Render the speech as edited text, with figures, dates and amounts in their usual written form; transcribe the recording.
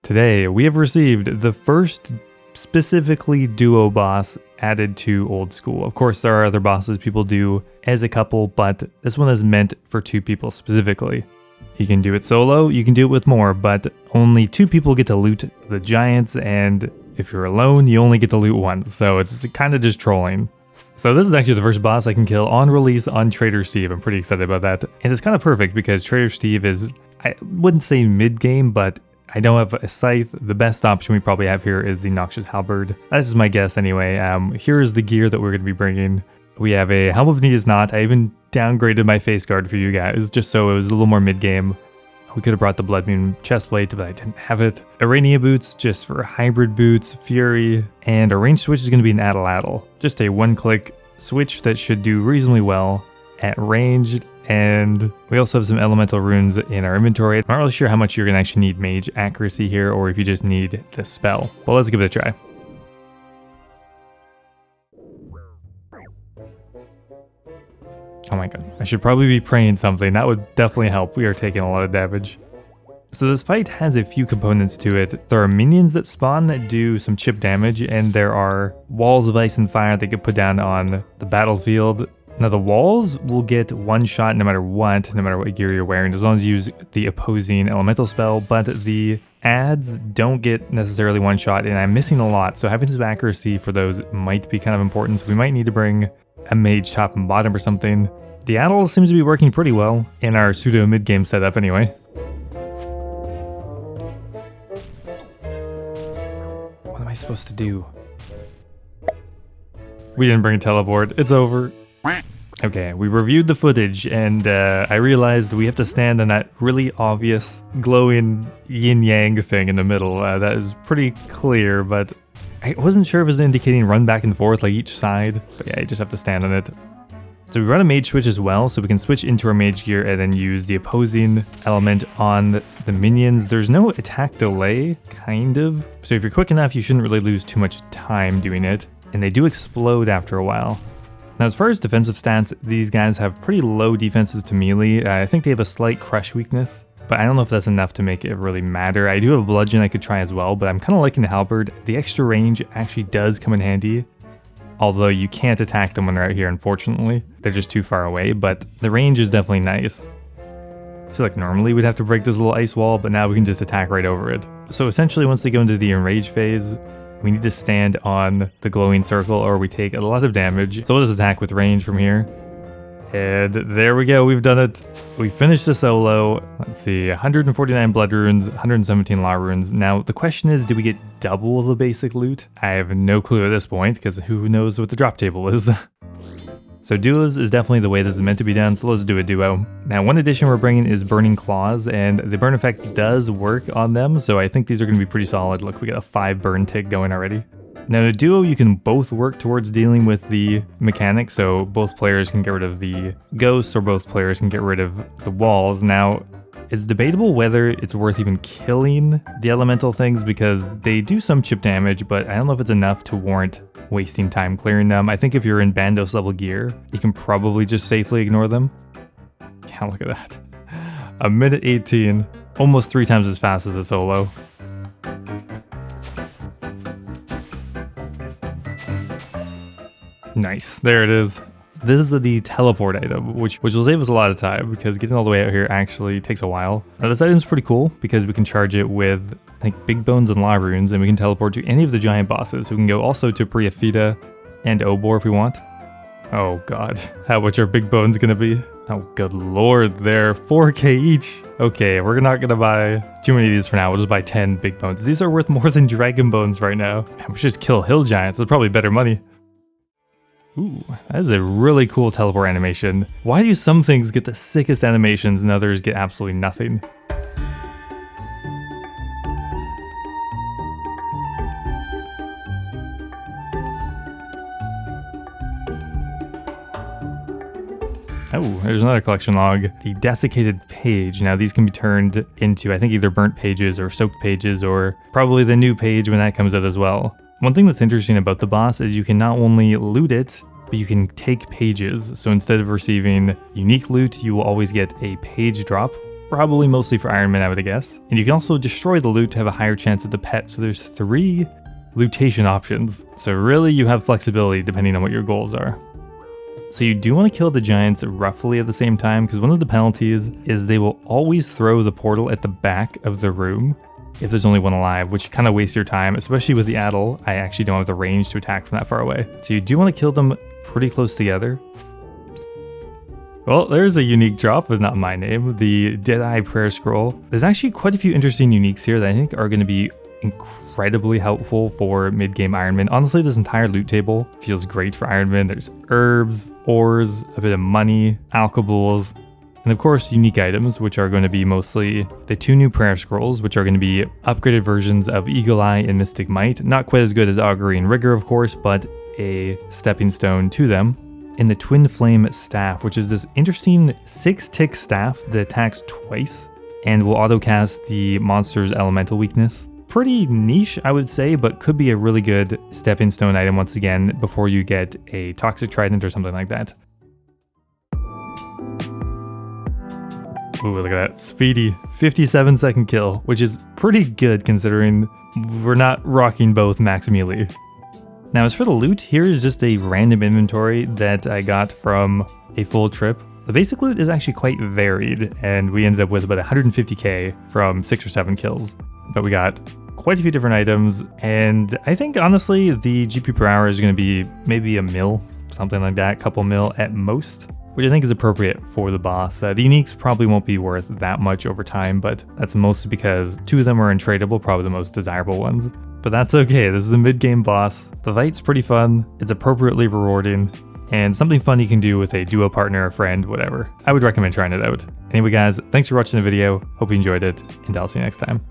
Today, we have received the first specifically duo boss added to Old School. Of course, there are other bosses people do as a couple, but this one is meant for 2 people specifically. You can do it solo, you can do it with more, but only 2 people get to loot the giants, and if you're alone, you only get to loot once, so it's kind of just trolling. So this is actually the first boss I can kill on release on Trader Steve. I'm pretty excited about that. And it's kind of perfect because Trader Steve is, I wouldn't say mid-game, but I don't have a scythe. The best option we probably have here is the Noxious Halberd. That's just my guess anyway. Here's the gear that we're going to be bringing. We have a Helm of Need is Not. I even downgraded my face guard for you guys, just so it was a little more mid-game. We could have brought the Blood Moon chestplate, but I didn't have it. Arania boots, just for hybrid boots, Fury, and our range switch is going to be an Addle. Just a one-click switch that should do reasonably well at range. And we also have some elemental runes in our inventory. I'm not really sure how much you're going to actually need mage accuracy here, or if you just need the spell. But let's give it a try. Oh my god, I should probably be praying something. That would definitely help. We are taking a lot of damage. So this fight has a few components to it. There are minions that spawn that do some chip damage, and there are walls of ice and fire that get put down on the battlefield. Now the walls will get one shot no matter what gear you're wearing, as long as you use the opposing elemental spell, but the adds don't get necessarily one shot, and I'm missing a lot, so having some accuracy for those might be kind of important, so we might need to bring a mage top and bottom or something. The Addle seems to be working pretty well in our pseudo mid-game setup anyway. What am I supposed to do? We didn't bring a teleport, it's over. Okay, we reviewed the footage, and I realized we have to stand on that really obvious glowing yin-yang thing in the middle. That is pretty clear, but I wasn't sure if it was indicating run back and forth like each side. But yeah, you just have to stand on it. So we run a mage switch as well, so we can switch into our mage gear and then use the opposing element on the minions. There's no attack delay, kind of. So if you're quick enough, you shouldn't really lose too much time doing it. And they do explode after a while. Now as far as defensive stats, these guys have pretty low defenses to melee. I think they have a slight crush weakness, but I don't know if that's enough to make it really matter. I do have a bludgeon I could try as well, but I'm kind of liking the halberd. The extra range actually does come in handy, although you can't attack them when they're out here, unfortunately. They're just too far away, but the range is definitely nice. So like normally we'd have to break this little ice wall, but now we can just attack right over it. So essentially once they go into the enrage phase, we need to stand on the glowing circle or we take a lot of damage. So we'll just attack with range from here. And there we go, we've done it. We finished the solo. Let's see, 149 blood runes, 117 law runes. Now the question is, do we get double the basic loot? I have no clue at this point, because who knows what the drop table is. So duos is definitely the way this is meant to be done, so let's do a duo. Now one addition we're bringing is Burning Claws, and the burn effect does work on them, so I think these are going to be pretty solid. Look, we got a 5 burn tick going already. Now in a duo, you can both work towards dealing with the mechanic, so both players can get rid of the ghosts, or both players can get rid of the walls. Now, it's debatable whether it's worth even killing the elemental things, because they do some chip damage, but I don't know if it's enough to warrant wasting time clearing them. I think if you're in Bandos level gear, you can probably just safely ignore them. Yeah, look at that. A minute 18, almost 3 times as fast as a solo. Nice, there it is. This is the teleport item, which will save us a lot of time, because getting all the way out here actually takes a while. Now this item's pretty cool because we can charge it with, I think, big bones and law runes, and we can teleport to any of the giant bosses. We can go also to Priafita and Obor if we want. Oh god, how much are big bones gonna be? Oh good lord, they're 4k each. Okay, we're not gonna buy too many of these for now. We'll just buy 10 big bones. These are worth more than dragon bones right now. We should just kill hill giants. It's probably better money. Ooh, that is a really cool teleport animation. Why do some things get the sickest animations and others get absolutely nothing? Oh, there's another collection log. The desiccated page. Now these can be turned into, I think, either burnt pages or soaked pages, or probably the new page when that comes out as well. One thing that's interesting about the boss is you can not only loot it, but you can take pages. So instead of receiving unique loot, you will always get a page drop, probably mostly for Iron Man, I would guess. And you can also destroy the loot to have a higher chance at the pet, so there's 3 lootation options. So really you have flexibility depending on what your goals are. So you do want to kill the giants roughly at the same time, because one of the penalties is they will always throw the portal at the back of the room if there's only one alive, which kind of wastes your time, especially with the Addle. I actually don't have the range to attack from that far away. So you do want to kill them pretty close together. Well, there's a unique drop, but not my name, the Deadeye Prayer Scroll. There's actually quite a few interesting uniques here that I think are going to be incredibly helpful for mid-game Iron Man. Honestly, this entire loot table feels great for Iron Man. There's herbs, ores, a bit of money, alkables, and of course unique items, which are going to be mostly the 2 new prayer scrolls, which are going to be upgraded versions of Eagle Eye and Mystic Might. Not quite as good as Augury and Rigor, of course, but a stepping stone to them. And the Twin Flame Staff, which is this interesting 6-tick staff that attacks twice and will auto-cast the monster's elemental weakness. Pretty niche, I would say, but could be a really good stepping stone item once again before you get a Toxic Trident or something like that. Ooh, look at that. Speedy 57-second kill, which is pretty good considering we're not rocking both max melee. Now as for the loot, here is just a random inventory that I got from a full trip. The basic loot is actually quite varied, and we ended up with about 150k from 6 or 7 kills. But we got quite a few different items, and I think honestly the GP per hour is going to be maybe a mil, something like that, couple mil at most, which I think is appropriate for the boss. The uniques probably won't be worth that much over time, but that's mostly because 2 of them are untradeable, probably the most desirable ones. But that's okay, this is a mid-game boss. The fight's pretty fun, it's appropriately rewarding, and something fun you can do with a duo partner, a friend, whatever. I would recommend trying it out. Anyway guys, thanks for watching the video, hope you enjoyed it, and I'll see you next time.